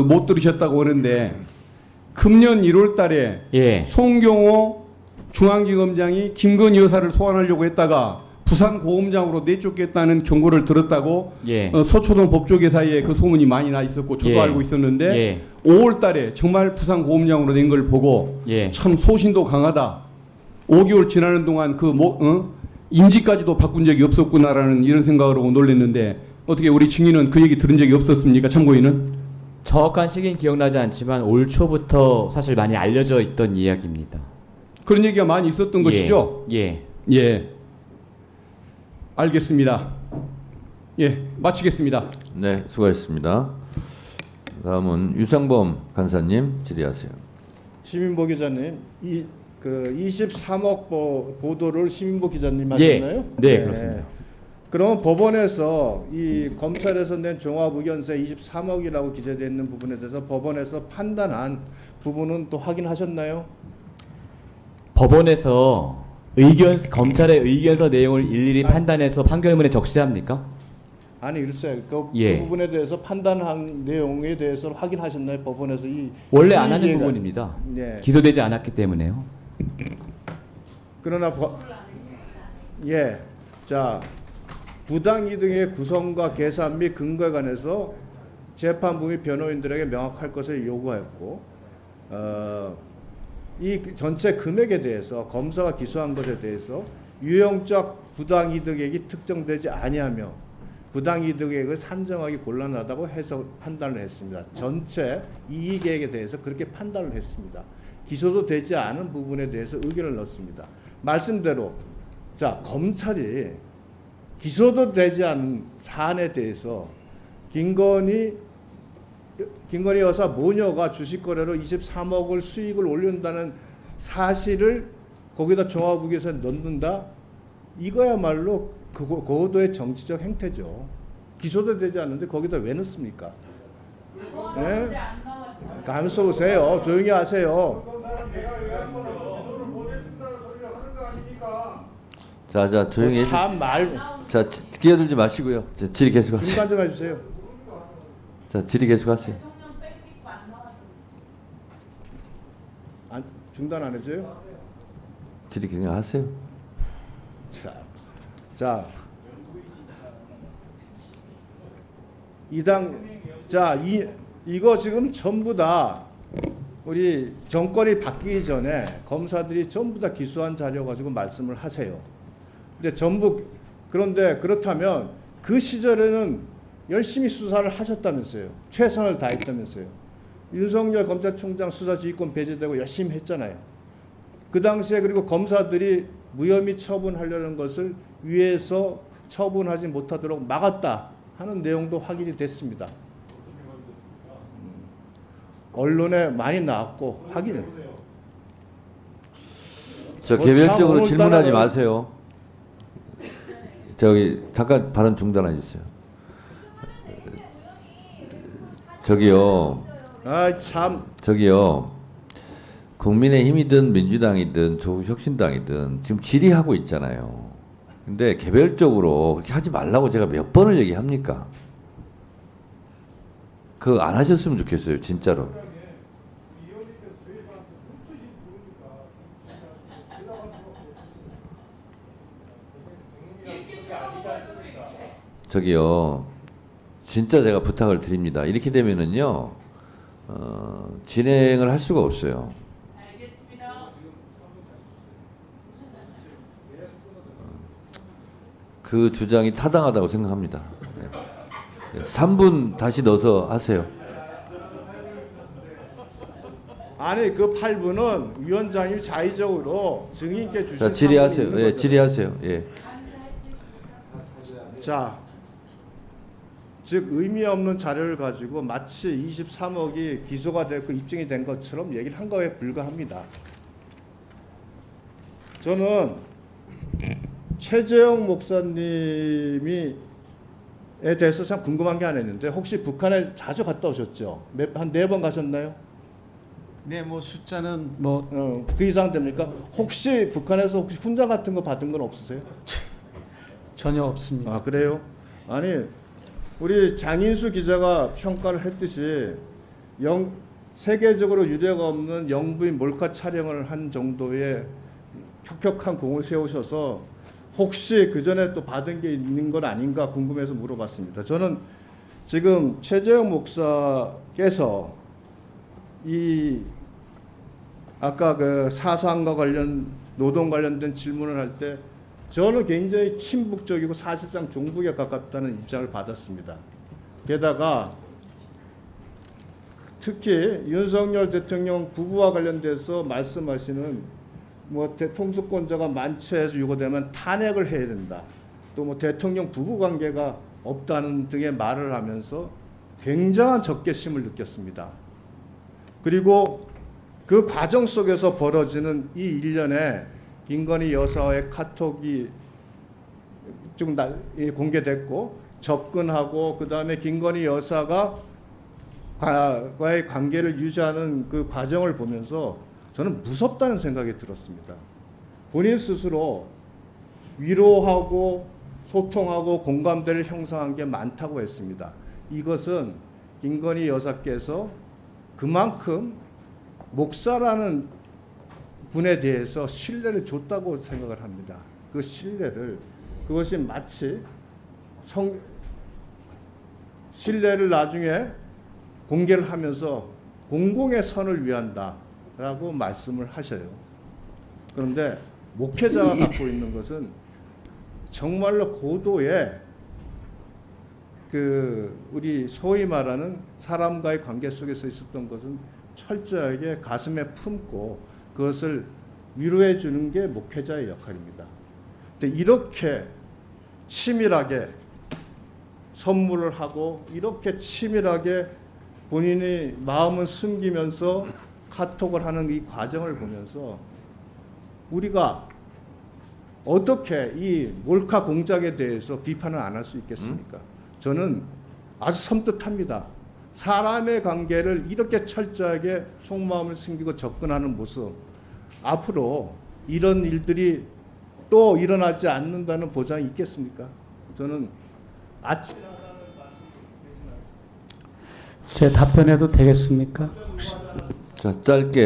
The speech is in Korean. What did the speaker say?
못 들으셨다고 하는데 금년 1월달에 예. 송경호 중앙지검장이 김건희 여사를 소환하려고 했다가 부산 고검장으로 내쫓겠다는 경고를 들었다고 예. 서초동 법조계사에 그 소문이 많이 나 있었고 저도 예. 알고 있었는데 예. 5월달에 정말 부산 고검장으로 낸 걸 보고 예. 참 소신도 강하다. 5개월 지나는 동안 임지까지도 바꾼 적이 없었구나라는 이런 생각을 하고 놀랐는데 어떻게 우리 증인은 그 얘기 들은 적이 없었습니까? 참고인은? 정확한 시기는 기억나지 않지만 올 초부터 사실 많이 알려져 있던 이야기입니다. 그런 얘기가 많이 있었던 것이죠? 예. 예. 알겠습니다. 예, 마치겠습니다. 네, 수고하셨습니다. 다음은 유상범 간사님 질의하세요. 시민보 기자님, 23억 보도를 시민보 기자님 예. 하셨나요? 네, 그렇습니다. 그러면 법원에서 이 검찰에서 낸 종합의견서에 23억이라고 기재되어 있는 부분에 대해서 법원에서 판단한 부분은 또 확인하셨나요? 법원에서 검찰의 의견서 내용을 일일이 판단해서 판결문에 적시합니까? 아니 글쎄요. 그 예. 부분에 대해서 판단한 내용에 대해서 확인하셨나요? 법원에서 원래 안 하는 이해가- 부분입니다. 예. 기소되지 않았기 때문에요. 그러나 예. 자, 부당이득의 구성과 계산 및 근거에 관해서 재판부 및 변호인들에게 명확할 것을 요구하였고 이 전체 금액에 대해서 검사가 기소한 것에 대해서 유형적 부당이득액이 특정되지 아니하며 부당이득액을 산정하기 곤란하다고 해서 판단을 했습니다. 전체 이익액에 대해서 그렇게 판단을 했습니다. 기소도 되지 않은 부분에 대해서 의견을 넣습니다. 말씀대로 자, 검찰이 기소도 되지 않은 사안에 대해서 김건희 여사 모녀가 주식 거래로 23억을 수익을 올린다는 사실을 거기다 종합의견서에 넣는다? 이거야말로 고도의 정치적 행태죠. 기소도 되지 않는데 거기다 왜 넣습니까? 네? 감싸 보세요. 조용히 하세요. 자, 조용히 참 자, 끼어들지 마시고요. 자, 질의 계속하세요. 중간 좀 해주세요. 자, 질의 계속하세요. 중단 안 해줘요? 질의 계속하세요. 자, 이거 지금 전부 다 우리 정권이 바뀌기 전에 검사들이 전부 다 기소한 자료 가지고 말씀을 하세요. 근데 그런데 그렇다면 그 시절에는 열심히 수사를 하셨다면서요. 최선을 다했다면서요. 윤석열 검찰총장 수사지휘권 배제되고 열심히 했잖아요. 그 당시에 그리고 검사들이 무혐의 처분하려는 것을 위에서 처분하지 못하도록 막았다 하는 내용도 확인이 됐습니다. 언론에 많이 나왔고 확인은. 저 개별적으로 질문하지 마세요. 저기 잠깐 발언 중단해 주세요. 저기요. 저기요. 국민의힘이든 민주당이든 조국혁신당이든 지금 질의하고 있잖아요. 근데 개별적으로 그렇게 하지 말라고 제가 몇 번을 얘기합니까? 그거 안 하셨으면 좋겠어요, 진짜로. 저기요. 진짜 제가 부탁을 드립니다. 이렇게 되면은요. 진행을 할 수가 없어요. 그 주장이 타당하다고 생각합니다. 3분 다시 넣어서 하세요. 아니 그 8분은 위원장이 자의적으로 증인께 주신 자, 질의하세요. 예, 질의하세요. 예. 자, 즉 의미 없는 자료를 가지고 마치 23억이 기소가 되고 입증이 된 것처럼 얘기를 한 거에 불과합니다. 저는 최재형 목사님에 대해서 참 궁금한 게 하나 있는데 혹시 북한에 자주 갔다 오셨죠? 한 4번 가셨나요? 네, 숫자는 그 이상 됩니까? 혹시 북한에서 혹시 훈장 같은 거 받은 건 없으세요? 전혀 없습니다. 아 그래요? 아니 우리 장인수 기자가 평가를 했듯이 세계적으로 유례가 없는 영부인 몰카 촬영을 한 정도의 혁혁한 공을 세우셔서 혹시 그 전에 또 받은 게 있는 건 아닌가 궁금해서 물어봤습니다. 저는 지금 최재형 목사께서 이 아까 그 사상과 관련 노동 관련된 질문을 할 때 저는 굉장히 친북적이고 사실상 종북에 가깝다는 입장을 받았습니다. 게다가 특히 윤석열 대통령 부부와 관련돼서 말씀하시는 뭐 통수권자가 만취해서 유고되면 탄핵을 해야 된다. 또 뭐 대통령 부부 관계가 없다는 등의 말을 하면서 굉장한 적개심을 느꼈습니다. 그리고 그 과정 속에서 벌어지는 이 일련의 김건희 여사와의 카톡이 좀 공개됐고 접근하고 그 다음에 김건희 여사가 과의 관계를 유지하는 그 과정을 보면서 저는 무섭다는 생각이 들었습니다. 본인 스스로 위로하고 소통하고 공감대를 형성한 게 많다고 했습니다. 이것은 김건희 여사께서 그만큼 목사라는 분에 대해서 신뢰를 줬다고 생각을 합니다. 그 신뢰를 그것이 마치 신뢰를 나중에 공개를 하면서 공공의 선을 위한다라고 말씀을 하셔요. 그런데 목회자가 갖고 있는 것은 정말로 고도의 우리 소위 말하는 사람과의 관계 속에서 있었던 것은 철저하게 가슴에 품고 그것을 위로해 주는 게 목회자의 역할입니다. 근데 이렇게 치밀하게 선물을 하고 이렇게 치밀하게 본인의 마음을 숨기면서 카톡을 하는 이 과정을 보면서 우리가 어떻게 이 몰카 공작에 대해서 비판을 안 할 수 있겠습니까? 저는 아주 섬뜩합니다. 사람의 관계를 이렇게 철저하게 속마음을 숨기고 접근하는 모습, 앞으로 이런 일들이 또 일어나지 않는다는 보장이 있겠습니까? 저는 아침 제 답변해도 되겠습니까? 자, 짧게.